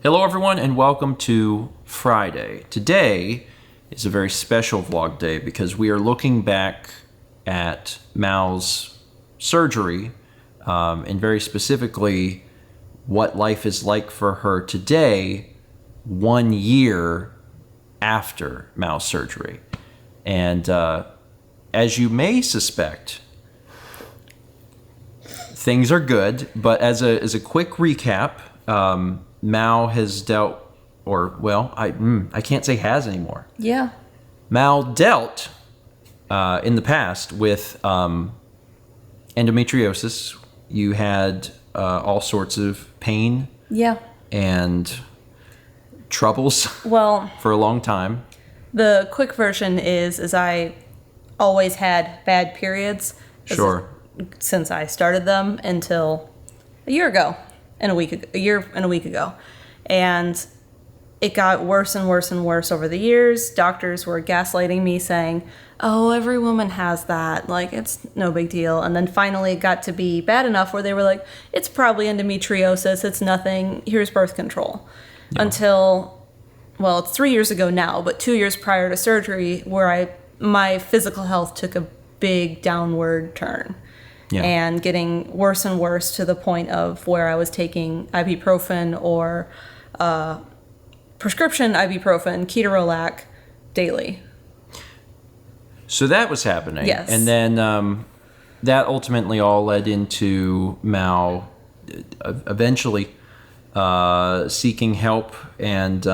Hello everyone and welcome to Friday. Today is a very special vlog day because we are looking back at Mal's surgery and very specifically what life is like for her today 1 year after Mal's surgery. And as you may suspect, things are good, but as a quick recap, Mal has dealt, I can't say has anymore. Yeah. Mal dealt in the past with endometriosis. You had all sorts of pain. Yeah. And troubles. Well, for a long time. The quick version is I always had bad periods. Sure. Since I started them until a year ago. A year and a week ago. And it got worse and worse and worse over the years. Doctors were gaslighting me saying, oh, every woman has that. Like, it's no big deal. And then finally it got to be bad enough where they were like, it's probably endometriosis. It's nothing. Here's birth control. Yeah. Until, it's 3 years ago now, but 2 years prior to surgery where my physical health took a big downward turn. Yeah. And getting worse and worse to the point of where I was taking ibuprofen or prescription ibuprofen, ketorolac, daily. So that was happening. Yes. And then that ultimately all led into Mal eventually seeking help and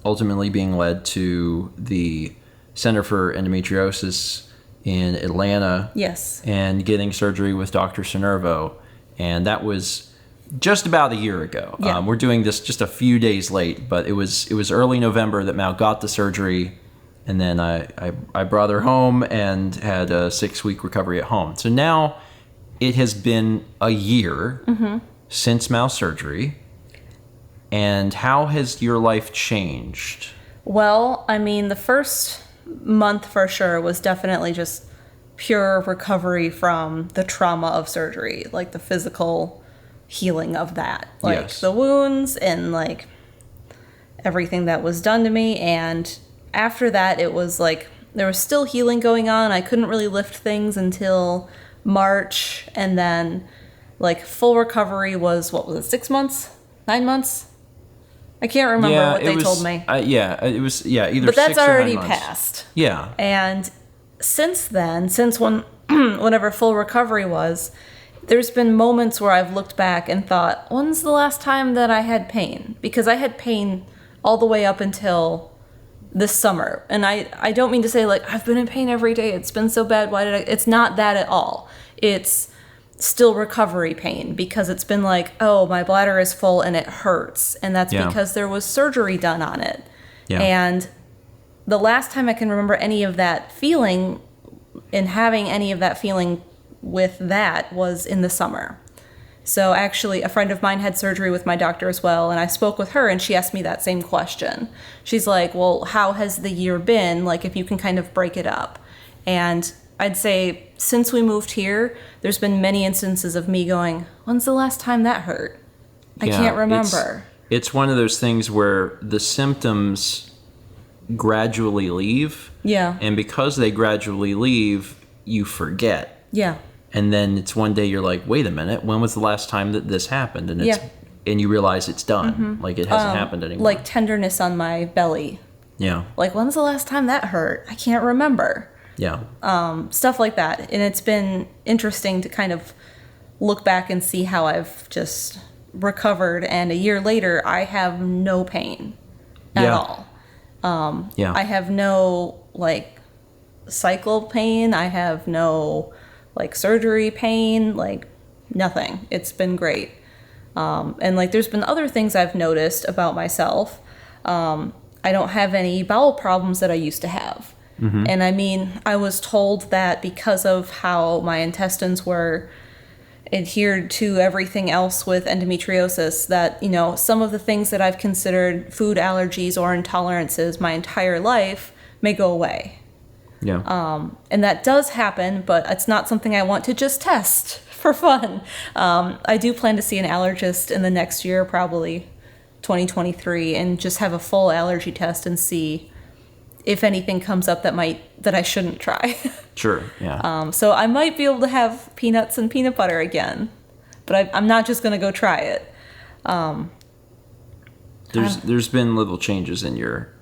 ultimately being led to the Center for Endometriosis in Atlanta. Yes. And getting surgery with Dr. Cernervo. And that was just about a year ago. Yeah. We're doing this just a few days late, but it was early November that Mal got the surgery. And then I brought her home and had a 6-week recovery at home. So now it has been a year since Mal's surgery. And how has your life changed? Well, I mean, the first month for sure was definitely just pure recovery from the trauma of surgery, like the physical healing of that, like yes. The wounds and like everything that was done to me. And after that, it was like there was still healing going on. I couldn't really lift things until March, and then like full recovery was 6 months, 9 months? I can't remember what they told me. It was either. But that's 6 or already 9 months. passed. Yeah. And since then, whenever full recovery was, there's been moments where I've looked back and thought, when's the last time that I had pain? Because I had pain all the way up until this summer. And I don't mean to say like I've been in pain every day. It's been so bad. It's not that at all. It's still recovery pain because it's been like, oh, my bladder is full and it hurts. And that's because there was surgery done on it. Yeah. And the last time I can remember any of that feeling and having any of that feeling with that was in the summer. So actually a friend of mine had surgery with my doctor as well. And I spoke with her and she asked me that same question. She's like, well, how has the year been? Like if you can kind of break it up. And I'd say since we moved here, there's been many instances of me going, when's the last time that hurt? I can't remember. It's one of those things where the symptoms gradually leave. Yeah. And because they gradually leave, you forget. Yeah. And then it's one day you're like, wait a minute, when was the last time that this happened? And and you realize it's done. Mm-hmm. Like it hasn't happened anymore. Like tenderness on my belly. Yeah. Like when's the last time that hurt? I can't remember. Yeah. Stuff like that. And it's been interesting to kind of look back and see how I've just recovered. And a year later, I have no pain at all. I have no, like, cycle pain. I have no, like, surgery pain. Like, nothing. It's been great. And, like, there's been other things I've noticed about myself. I don't have any bowel problems that I used to have. Mm-hmm. And I mean, I was told that because of how my intestines were adhered to everything else with endometriosis, that, you know, some of the things that I've considered food allergies or intolerances my entire life may go away. Yeah. And that does happen, but it's not something I want to just test for fun. I do plan to see an allergist in the next year, probably 2023 and just have a full allergy test and see if anything comes up that I shouldn't try. Sure, yeah. So I might be able to have peanuts and peanut butter again, but I'm not just going to go try it. There's been little changes in your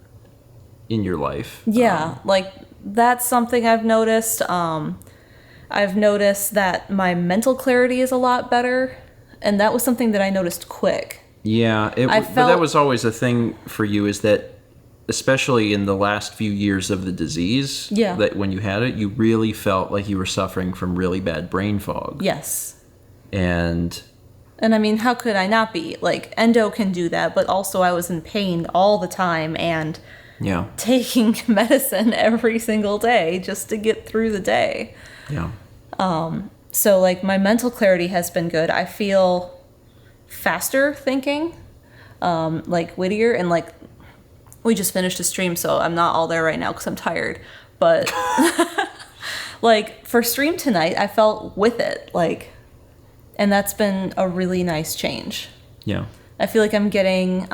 life. Yeah, like that's something I've noticed. I've noticed that my mental clarity is a lot better, and that was something that I noticed quick. Yeah, but that was always a thing for you, is that especially in the last few years of the disease, that when you had it, you really felt like you were suffering from really bad brain fog. Yes. And I mean, how could I not be? Like, endo can do that, but also I was in pain all the time and taking medicine every single day just to get through the day. Yeah. So, like, my mental clarity has been good. I feel faster thinking, like, wittier, and, like, we just finished a stream, so I'm not all there right now because I'm tired. But, like, for stream tonight, I felt with it, like, and that's been a really nice change. Yeah. I feel like I'm getting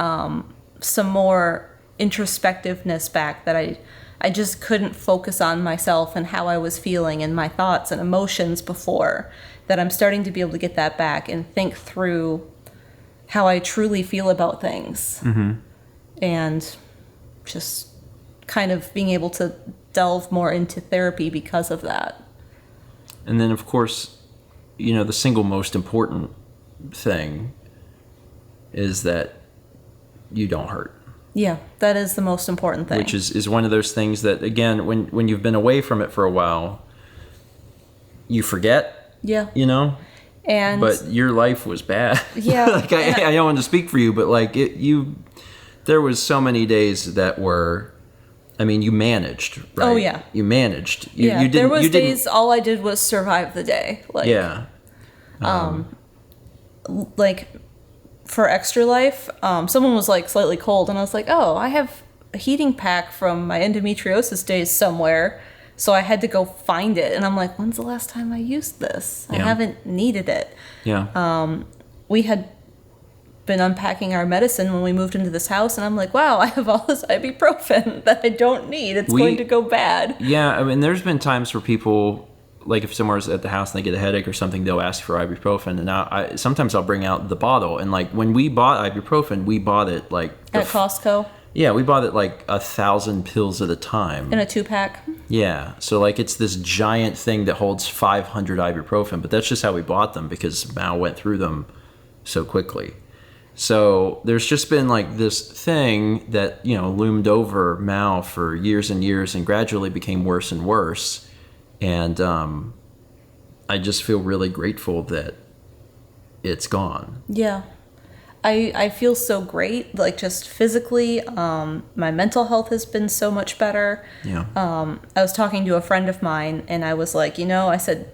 some more introspectiveness back that I just couldn't focus on myself and how I was feeling and my thoughts and emotions before, that I'm starting to be able to get that back and think through how I truly feel about things. Mm-hmm. And just kind of being able to delve more into therapy because of that. And then, of course, the single most important thing is that you don't hurt. Yeah, that is the most important thing. Which is one of those things that, again, when you've been away from it for a while, you forget. Yeah. But your life was bad. Yeah. Like, I don't want to speak for you, but like there was so many days that were, I mean, you managed, right? Oh yeah. You managed. There was days all I did was survive the day. Like, yeah. Like, for Extra Life, someone was like slightly cold, and I was like, oh, I have a heating pack from my endometriosis days somewhere, so I had to go find it. And I'm like, when's the last time I used this? I haven't needed it. Yeah. We had been unpacking our medicine when we moved into this house, and I'm like, wow, I have all this ibuprofen that I don't need. It's going to go bad. Yeah, I mean, there's been times where people, like, if someone's at the house and they get a headache or something, they'll ask for ibuprofen. And sometimes I'll bring out the bottle. And, like, when we bought ibuprofen, we bought it, like... At Costco? Yeah, we bought it, like, 1,000 pills at a time. In a 2-pack? Yeah. So, like, it's this giant thing that holds 500 ibuprofen. But that's just how we bought them, because Mal went through them so quickly. So there's just been, like, this thing that, loomed over Mal for years and years and gradually became worse and worse. And I just feel really grateful that it's gone. Yeah. I feel so great, like, just physically. My mental health has been so much better. Yeah. I was talking to a friend of mine, and I was like, I said,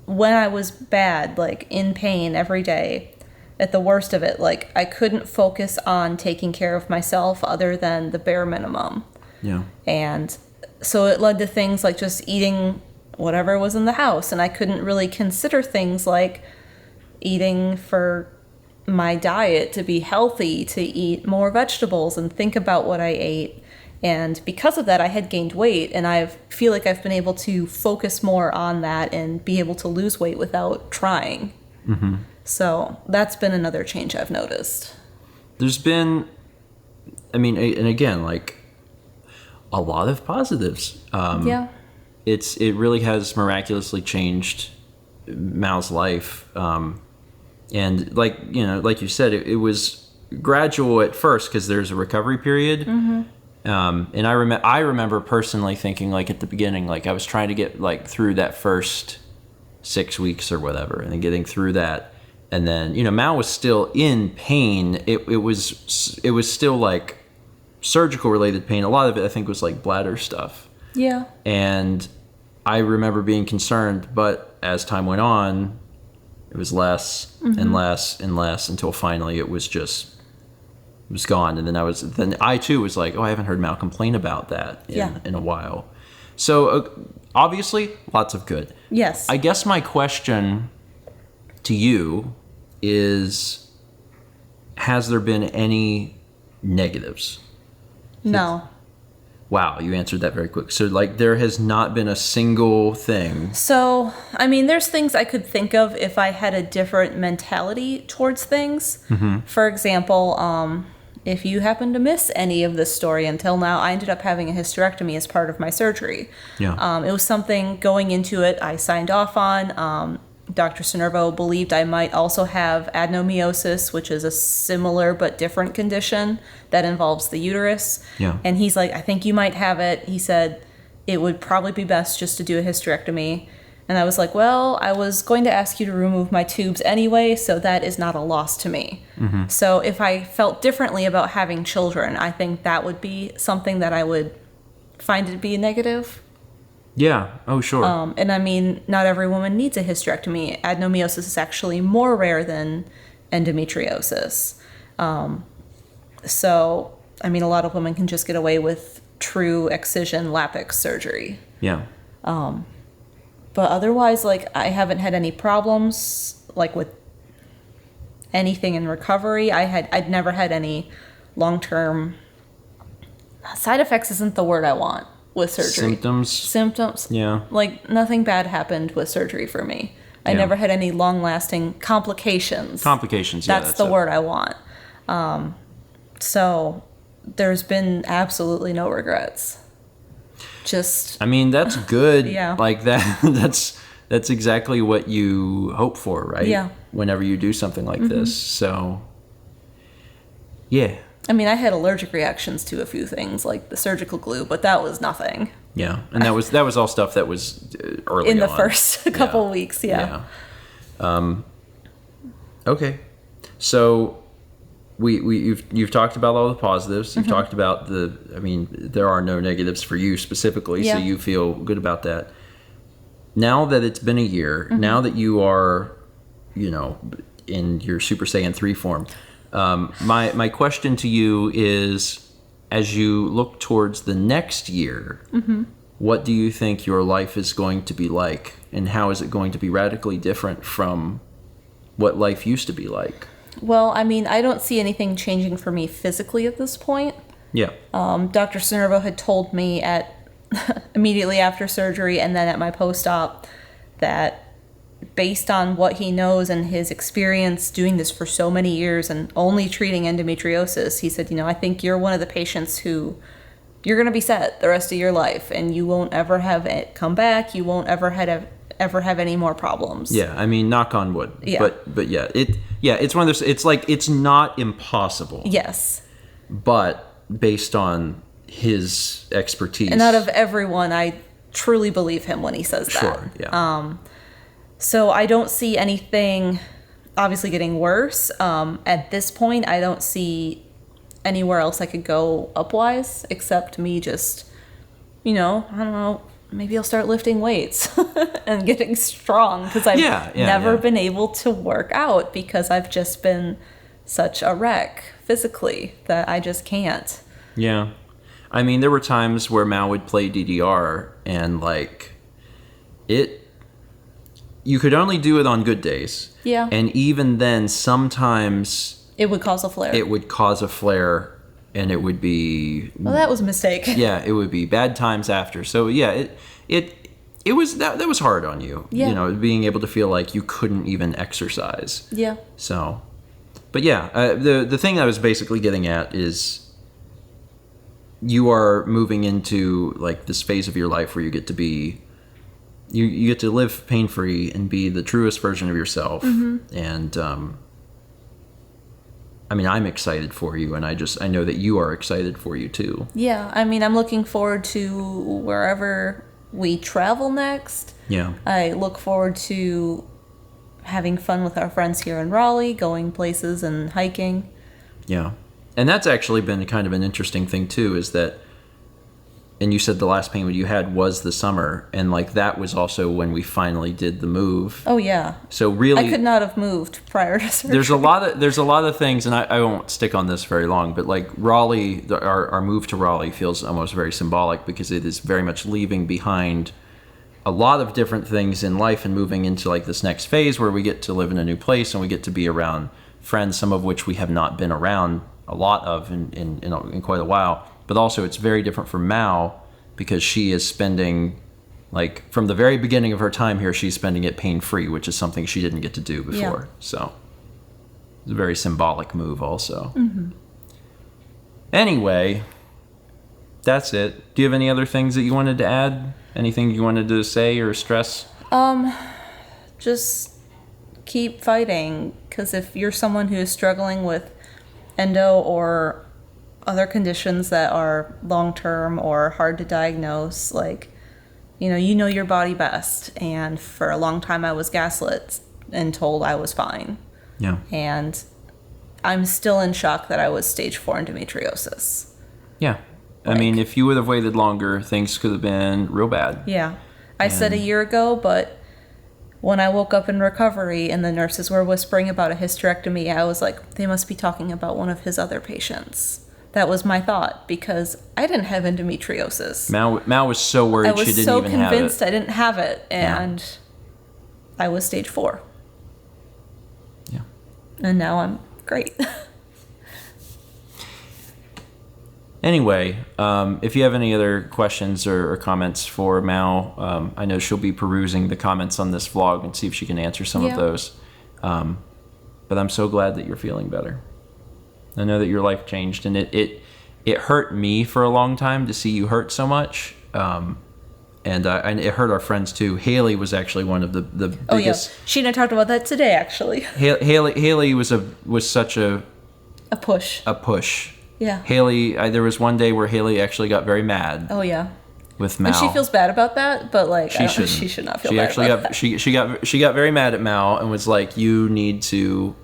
when I was bad, like, in pain every day, at the worst of it, like, I couldn't focus on taking care of myself other than the bare minimum. Yeah. And so it led to things like just eating whatever was in the house, and I couldn't really consider things like eating for my diet to be healthy, to eat more vegetables and think about what I ate. And because of that, I had gained weight, and I feel like I've been able to focus more on that and be able to lose weight without trying. Mm-hmm. So that's been another change I've noticed. There's been, I mean, and again, like, a lot of positives. Yeah. It really has miraculously changed Mal's life. And like you said, it was gradual at first because there's a recovery period. Mm-hmm. And I remember personally thinking, like, at the beginning, like, I was trying to get, like, through that first 6 weeks or whatever, and then getting through that. And then, Mal was still in pain. It was still, like, surgical related pain. A lot of it, I think, was like bladder stuff. Yeah. And I remember being concerned, but as time went on, it was less and less and less until finally it was gone. And then I too was like, oh, I haven't heard Mal complain about that in a while. So obviously lots of good. Yes. I guess my question to you is, has there been any negatives? No. Wow, you answered that very quick. So, like, there has not been a single thing. So, I mean, there's things I could think of if I had a different mentality towards things. Mm-hmm. For example, if you happen to miss any of this story until now, I ended up having a hysterectomy as part of my surgery. Yeah. It was something going into it I signed off on. Dr. Cinervo believed I might also have adenomyosis, which is a similar but different condition that involves the uterus. Yeah. And he's like, I think you might have it. He said it would probably be best just to do a hysterectomy. And I was like, well, I was going to ask you to remove my tubes anyway, so that is not a loss to me. Mm-hmm. So if I felt differently about having children, I think that would be something that I would find to be a negative. Yeah. Oh, sure. And I mean, not every woman needs a hysterectomy. Adenomyosis is actually more rare than endometriosis. So, I mean, a lot of women can just get away with true excision Lapix surgery. Yeah. But otherwise, like, I haven't had any problems, like, with anything in recovery. I'd never had any long-term side effects isn't the word I want with surgery. Symptoms. Yeah. Like, nothing bad happened with surgery for me. I Yeah. never had any long-lasting complications. Complications, yeah. That's the word I want. So there's been absolutely no regrets. Just, I mean, that's good. Yeah. Like that. That's exactly what you hope for, right? Yeah. Whenever you do something like this. So, yeah. I mean, I had allergic reactions to a few things, like the surgical glue, but that was nothing. Yeah, and that was all stuff that was early in the on. first couple weeks. Yeah. Okay, so you've talked about all the positives. You've talked about I mean, there are no negatives for you specifically, so you feel good about that. Now that it's been a year, now that you are, in your Super Saiyan 3 form, my question to you is, as you look towards the next year, what do you think your life is going to be like? And how is it going to be radically different from what life used to be like? Well, I mean, I don't see anything changing for me physically at this point. Yeah. Dr. Cinervo had told me immediately after surgery and then at my post-op that based on what he knows and his experience doing this for so many years and only treating endometriosis, he said, I think you're one of the patients who you're going to be set the rest of your life and you won't ever have it come back. You won't ever have any more problems. Yeah. I mean, knock on wood. Yeah. But it's one of those, it's like, it's not impossible. Yes. But based on his expertise. And out of everyone, I truly believe him when he says that. Sure. Yeah. So I don't see anything obviously getting worse. At this point, I don't see anywhere else I could go upwise except me just, I don't know, maybe I'll start lifting weights and getting strong because I've never been able to work out because I've just been such a wreck physically that I just can't. Yeah. I mean, there were times where Mal would play DDR and you could only do it on good days. Yeah. And even then, sometimes it would cause a flare. It would cause a flare, and it would be. Well, that was a mistake. Yeah, it would be bad times after. So yeah, it was that was hard on you. Yeah. Being able to feel like you couldn't even exercise. Yeah. So, but yeah, the thing I was basically getting at is you are moving into like this phase of your life where you get to be. You get to live pain-free and be the truest version of yourself. And, I mean, I'm excited for you, and I know that you are excited for you, too. Yeah, I mean, I'm looking forward to wherever we travel next. Yeah. I look forward to having fun with our friends here in Raleigh, going places and hiking. Yeah. And that's actually been kind of an interesting thing, too, is that and you said the last pain you had was the summer, and like that was also when we finally did the move. Oh yeah. So really, I could not have moved prior to surgery. There's a lot of things, and I won't stick on this very long, but like Raleigh, our move to Raleigh feels almost very symbolic because it is very much leaving behind a lot of different things in life and moving into like this next phase where we get to live in a new place and we get to be around friends, some of which we have not been around a lot of in quite a while. But also it's very different for Mao because she is spending, like, from the very beginning of her time here, she's spending it pain-free, which is something she didn't get to do before. Yeah. So it's a very symbolic move also. Mm-hmm. Anyway, that's it. Do you have any other things that you wanted to add? Anything you wanted to say or stress? Just keep fighting, because if you're someone who is struggling with endo or other conditions that are long-term or hard to diagnose, like, you know your body best. And for a long time I was gaslit and told I was fine. Yeah. And I'm still in shock that I was stage 4 endometriosis. Yeah. I mean, if you would have waited longer, things could have been real bad. Yeah. I said a year ago, but when I woke up in recovery and the nurses were whispering about a hysterectomy, I was like, they must be talking about one of his other patients. That was my thought, because I didn't have endometriosis. Mao was so worried she didn't even have it. I was so convinced I didn't have it, and I was stage 4. Yeah. And now I'm great. Anyway, if you have any other questions or comments for Mao, I know she'll be perusing the comments on this vlog and see if she can answer some of those. But I'm so glad that you're feeling better. I know that your life changed, and it hurt me for a long time to see you hurt so much. And it hurt our friends too. Haley was actually one of the biggest. Oh yeah, she and I talked about that today actually. Haley was such a push. A push. Yeah. Haley, there was one day where Haley actually got very mad. Oh yeah. With Mao. And she feels bad about that, but like she should not feel bad about that. She got very mad at Mao and was like, "You need to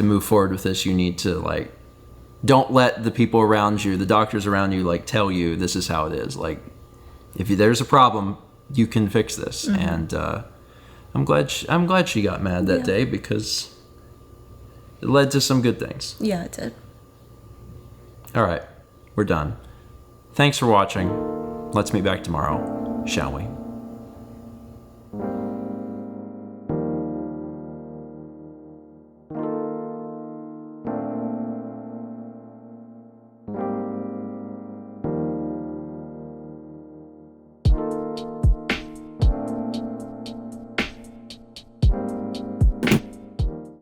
move forward with this. You need to, like, don't let the people around you, the doctors around you, like, tell you this is how it is. Like, if there's a problem, you can fix this." Mm-hmm. And I'm glad she got mad that day, because it led to some good things. Yeah, it did. All right, we're done. Thanks for watching. Let's meet back tomorrow, shall we?